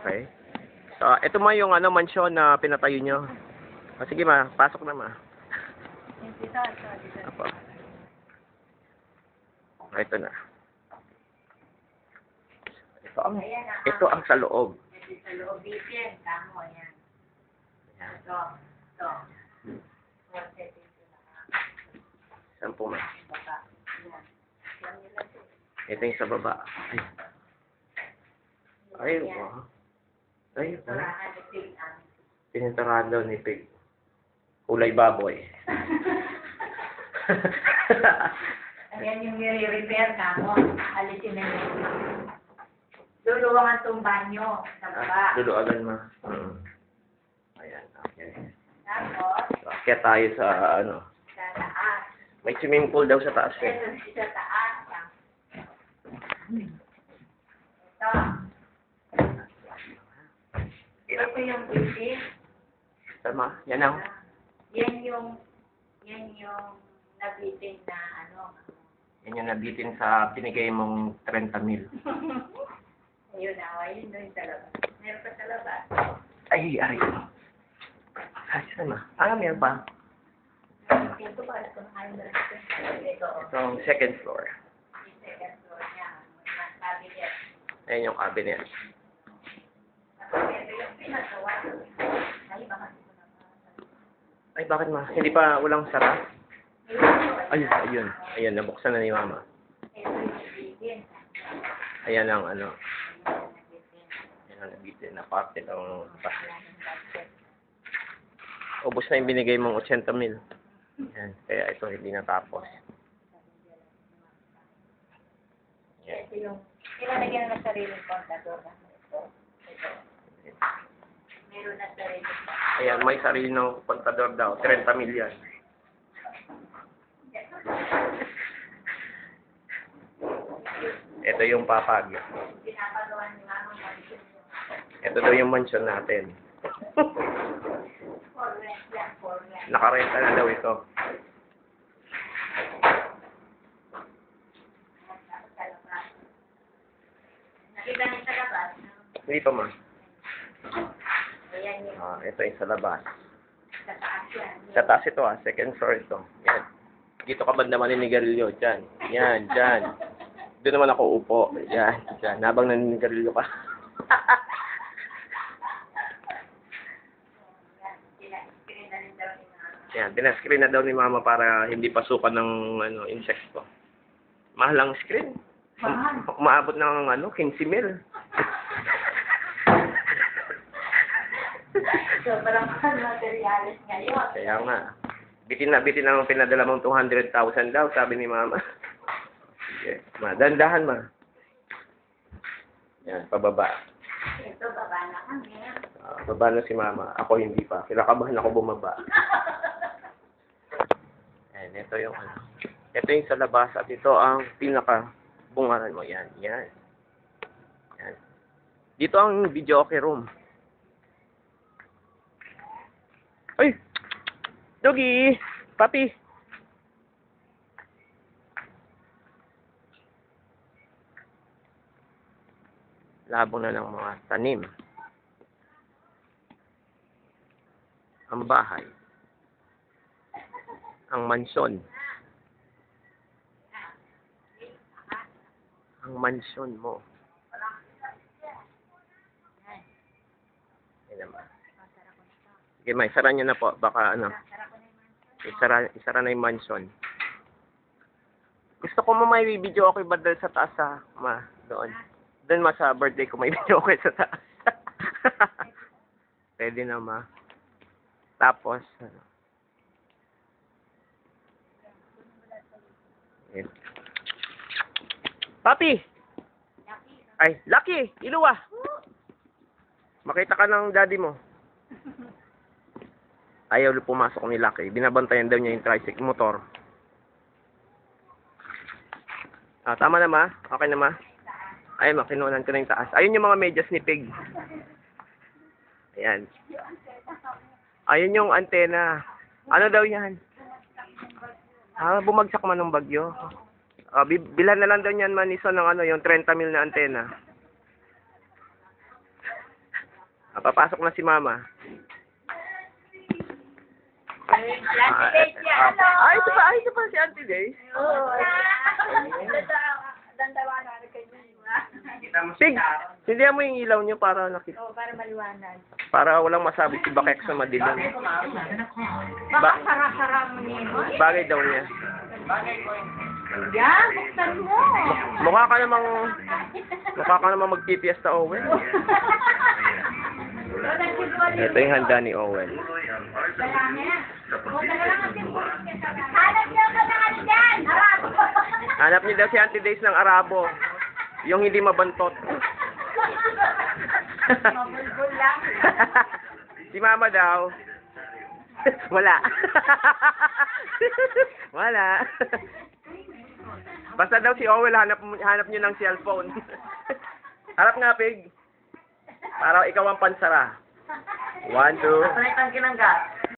Okay. So, ito ma yung ano, mansyon na pinatayo nyo. O, sige ma, pasok na ma. Apo. Ito na. Ito ang sa loob. Sa loob, BPN, tamo, yan. Ito, ito. Saan po ma? Baba. Yan. Yan nila ito. Ito yung sa baba. Ay, wow. Ay, Turahan ni Pig ang. pininturahan daw ni Pig. Kulay baboy. Ayan yung i-repair ka mo. Alisin na yun. Luluwangan itong banyo sa baba. Luluagan ma. Ayan, okay. Tapos, Kaya tayo sa ano. sa taas. May swimming pool daw sa taas eh. Ito sa taas. Ito. Ito yung building. Tama, yan ang. Yan yung nabitin na ano. Yan yung nabitin sa binigay mong 30,000. Ayun na, ayun na yung sa labas. Meron pa sa labas. Ay, ay. Ay, saan ma? Ah, meron pa. Ito pa, ito na kayo na ito. Ito ang second floor. Yung second floor niya. Cabinet. Ayan yung cabinet. Tapos ito yung pinagawa. Ay, baka dito na. Ay, bakit ma? Hindi pa, walang sara? Ay, ayun. Ayun, nabuksan na ni mama. Ito yung nabitin. Ayan ang ano. Ayan ang nabitin na parte ng ubos na yung binigay mong 80,000. Ayan, kaya ito hindi natapos. Ayan. Ito yung ilalagyan na ng sariling kontador. Ito. Meron na sariling kontador. Ayan, may sarili ng kontador daw. 30,000 yan. Ito yung papag. Pinapagawa ni Mama Marisol. Ito daw yung mansion natin. For rent yan, for rent. Nakarenta na daw ito. Nakita niyo sa labas? Hindi pa ma. Ayan yung Ito yung sa labas. sa taas yan. Sa taas ito second floor ito. Yan. Dito ka banda maninigarilyo. Diyan. Yan, diyan. Doon naman ako upo. Yan, diyan. Habang naninigarilyo ka. Yan, pinascreen na daw ni mama para hindi pasukan ng ano, insekto. Mahal ang screen. Mahal. Umaabot ng ano, 15,000. Sobrang mahal materialis ngayon. Kaya nga. Bitin na ang pinadala mong 200,000 daw, sabi ni mama. Sige, ma, dandahan ma. Yan, pababa. Ito, baba na kami. Baba na si mama. Ako hindi pa. Kinakabahan ako bumaba. Ayan, ito yung ano. Ito yung sa labas at ito ang pinaka bungaran mo. Yan, yan. Yan. Dito ang video okay room. Ay! Doggy! Papi! Labong na ng mga tanim. Ang bahay. Ang mansyon. Ang mansyon mo. Yan naman. Sige, may isara nyo na po. Baka ano. Isara na yung mansyon. Gusto ko mo may video okay ba dahil sa taas ma? Doon. Doon ma sa birthday ko may video okay sa taas. Pwede na ma. Tapos, ano. Ayan. Papi! Ay, Lucky! Iluwa! Makita ka ng daddy mo. Ayaw pumasok ni Lucky. Binabantayan daw niya yung tricycle motor. Tama na ma? Okay na ma? Ay, makinunan ko na yung taas. Ayun yung mga medyas ni Pig. Ayan. Ayun yung antena. Ano daw yan? Bumagsak man ng bagyo. Bilhan na lang daw niyan Manison ng ano, yung 30,000 na antena. Papasok na si Mama. Auntie Daisy, ano? Ito pa si Auntie Daisy. Oo. Dandawanan kayo. Sig, sindihan mo yung ilaw nyo para nakita. Oo, para maliwanag. Para walang masabi si Bakek sa madilim. Baka sara-sara mo nino. Bagay daw niya. Yan, buksan mo. Mukha ka namang magpipiesta, Owen. Ito yung handa ni Owen. Hanap niyo ka na ano dyan. Arabo. Hanap niyo daw si Auntie Days ng Arabo. Yung hindi mabantot. Mabulbul lang. Si Mama daw. Wala. Wala. Basta daw si Owen, hanap niyo ng cellphone. Harap nga, Pig. Para ikaw ang pansara. 1, 2. Palitan kinangga.